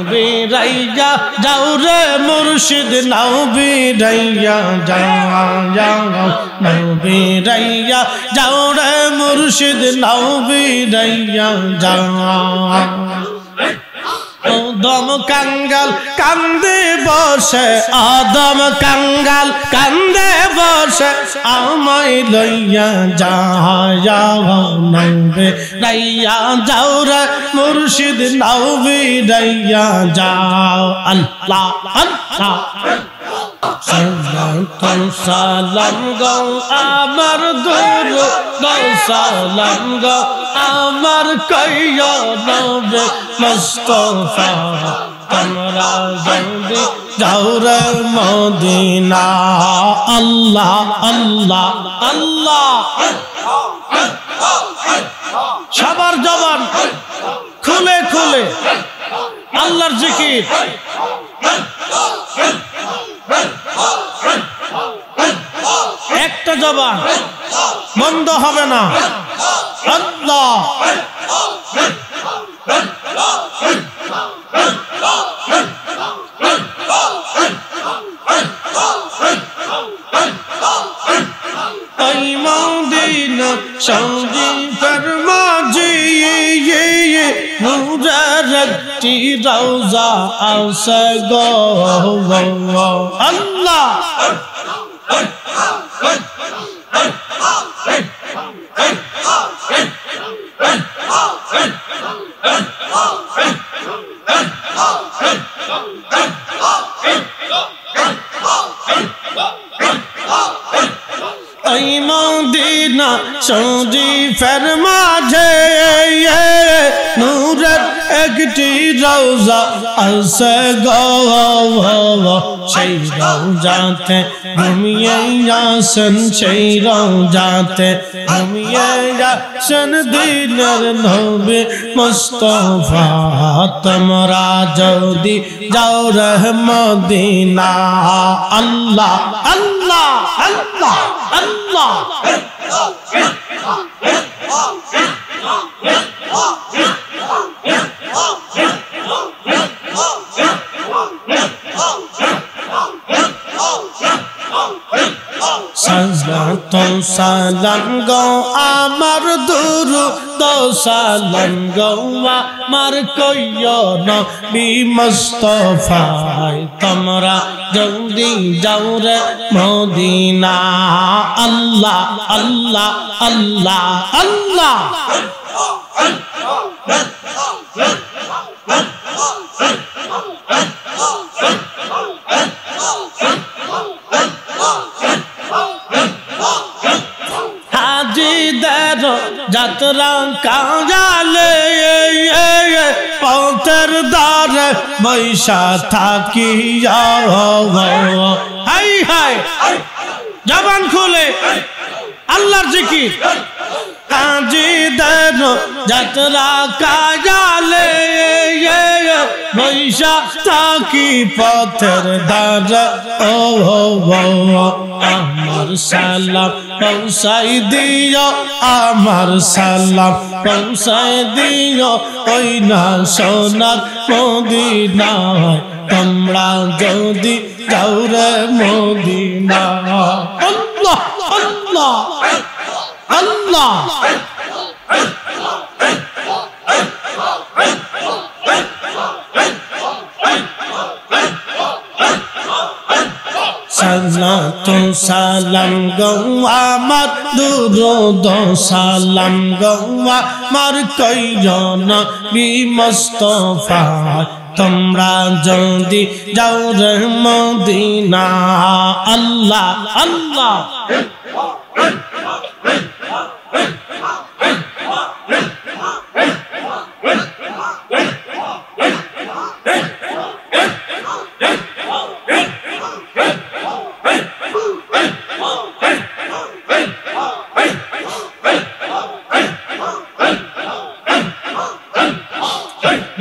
বিরাইয়া যাও রে মুর্শিদ নাও বিরাইয়া যাও বিরাইয়া যাও রে মুর্শিদ নাও বিরাইয়া যাও আদম কাঙ্গাল কান্দে বসে আদম কাঙ্গাল কান্দে বসে আমায় লইয়া যাও নবে রাইয়া যাও রে মুর্শিদ নাও বিরাইয়া যাও আল্লাহ আল্লাহ সালাম গো আমার দুরু গো সালাম গো আমার কইয়া নবে মুস্তাফা তোমরা জলদি যাও রে মদিনা আল্লাহ আল্লাহ আল্লাহ সবার জবান খুলে খুলে আল্লাহর জিকির একটা জবান বন্ধ হবে না আল্লাহ ওই মদিনা সঙ্গী ফরমাজি নূরের একটি রওজা আছে গো আল্লাহ ওই মদিনা শরীফের মাঝে নূরের একটি রওজা আছে গো সেই রওজাতে ঘুমিয়ে আসেন সেই রওজাতে ঘুমিয়ে আসেন দিনের নবী মুস্তাফা তোমরা যদি যাও রে মদিনা আল্লাহ আল্লাহ আল্লাহ আল্লাহ সালাম গো আমার দুরুদ সালাম গো আমার কইও নবী মুস্তাফা তোমরা জলদি যাও রে মদিনা আল্লাহ আল্লাহ আল্লাহ আল্লাহ যাত্রা কাজালে পথের দ্বারে বৈশা থাকি হাই হাই জবান খুলে আল্লাহর জিকির কাজীদের যাত্রা কাজালে বৈশা থাকি পথের দ্বারে ও আমার সালাম পৌঁছাই দিও আমার সালাম পৌঁছাই দিও ওই না সোনার মদিনায় তোমরা যদি যাও রে মদিনা আল্লাহ আল্লাহ আল্লাহ সালাতু সালাম গো আমার দুরুদ সালাম গো আমার কইও নবী মুস্তাফা তোমরা যদি যাও রে মদিনা আল্লাহ আল্লাহ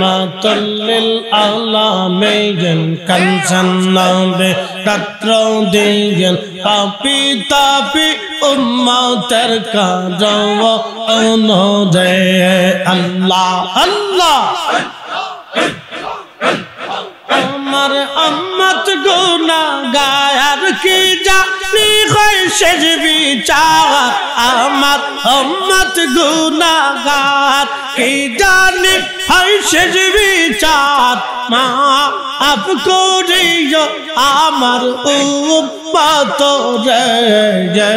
মাতাল্লিল আলামিন কাঞ্চনাবে রাত্র দিন পাপি তাপি উম্মতের কাজও অনরে আল্লাহ আল্লাহ গুনাহগার কি জানি হয় শেষ বিচার আমার উম্মত গুনাহগার কি জানি হয় শেষ বিচার মাফ করিও আমার উম্মত রে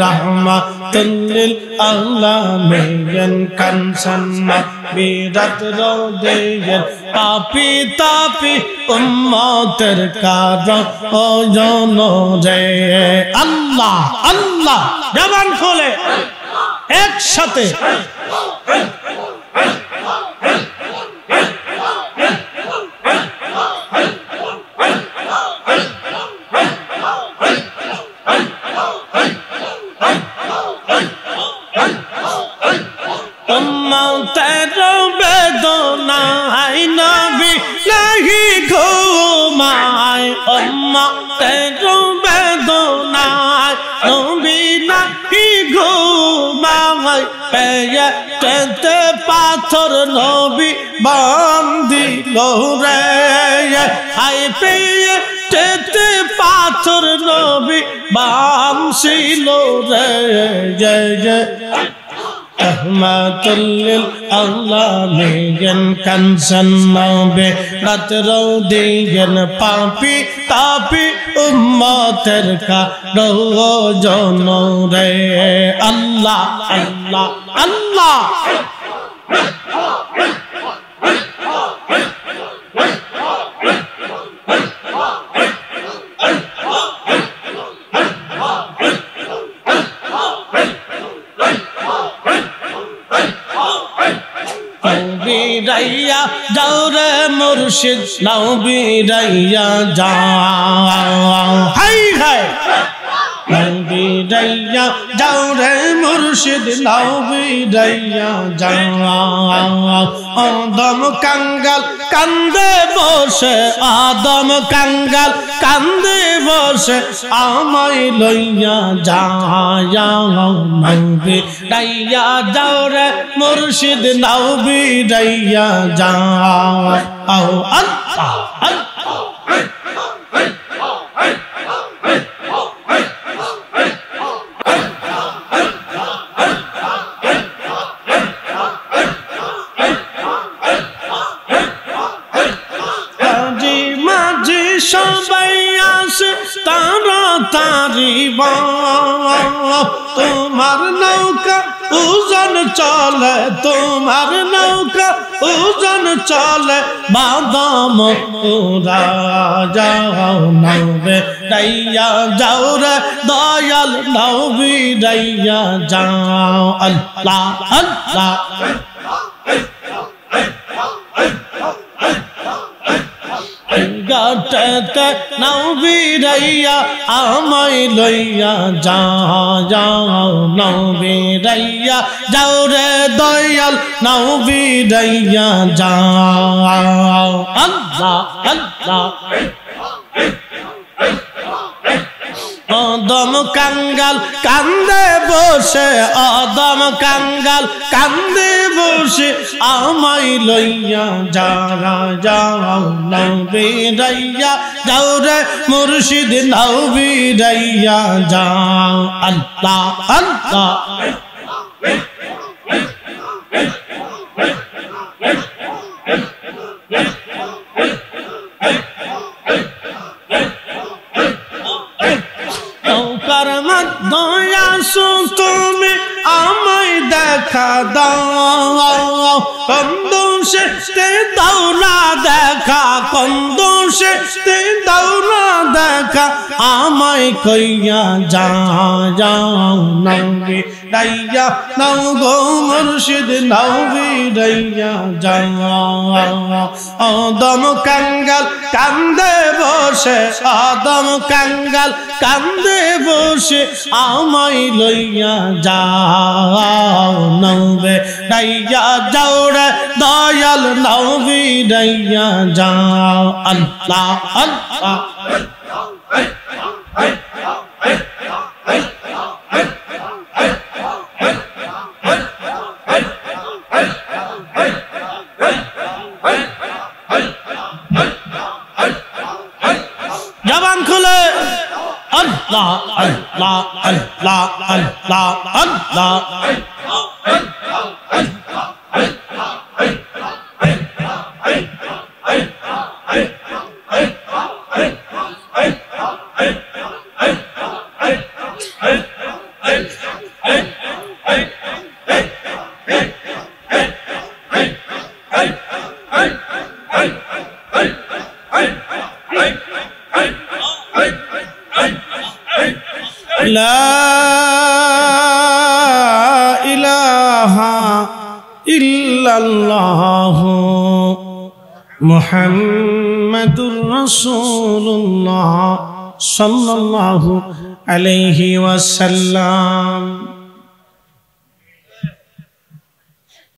রাহমাতুল লিল আলামিন কানসান বিরাত রোদেন পাপি তাপি উম্মতের কারণ রে আল্লাহ আল্লাহ জবান খোলে একসাথে উম্মতের বেদনায় নবী নাহি ঘুমায় উম্মতের বেদনায় নবী নাহি ঘুমায় পেটে পাথর নবী বান্ধিল রে হায় পেটে পাথর নবী বাঁধছিল রে জয় জয় rahmatul lil alamin kansan nabe ratrodiyen papi tapi ummater ka rojon re Allah Allah Allah বিরাইয়া যাও রে মুর্শিদ নাও বিরাইয়া যাও হাই হাই বিরাইয়া যাও রে মুর্শিদ নাও বিরাইয়া যাও আদম কাঙ্গাল কান্দে বসে আদম কাঙ্গাল কান্দে বসে আমায় লইয়া যাও বিরাইয়া যাও রে মুর্শিদ নাও বিরাইয়া যাও আল্লাহ আল্লাহ সবাই আসে তাড়াতাড়ি তোমার নৌকা উজন চলে তোমার নৌকা উজন চলে বাদাম ওরা যাও নবে রাইয়া যাও রে দয়াল নবী রাইয়া যাও আল্লাহ আল্লাহ গাটতে নাও বিরাইয়া আমায় লইয়া যাও নাও বিরাইয়া যাও রে দয়াল নাও বিরাইয়া যাও আল্লাহ আল্লাহ আদম কাঙ্গাল কান্দে বসে আদম কাঙ্গাল কান্দে বসে আমায় লইয়া যাও নাও বিরাইয়া যাও রে মুর্শিদ নাও বিরাইয়া যাও আল্লাহ আল্লাহ তুমি আমায় দেখা দাও কন্দোষে দাও না দেখা কন্দোষে দাও না দেখা আমায় কইয়া যাও নবী রাইয়া নাও গো মুর্শিদ নাও বিরাইয়া যাও আদম কাঙ্গাল কান্দে বসে আদম কাঙ্গাল কান্দে বসে আমায় লইয়া যাও নবে রাইয়া যাও রে দয়াল নাও বিরাইয়া যাও আল্লাহ আল্লাহ আল্লাহ আল্লাহ আল্লাহ আল্লাহ আল্লাহ لا إله إلا الله محمد رسول الله صلى الله عليه وسلم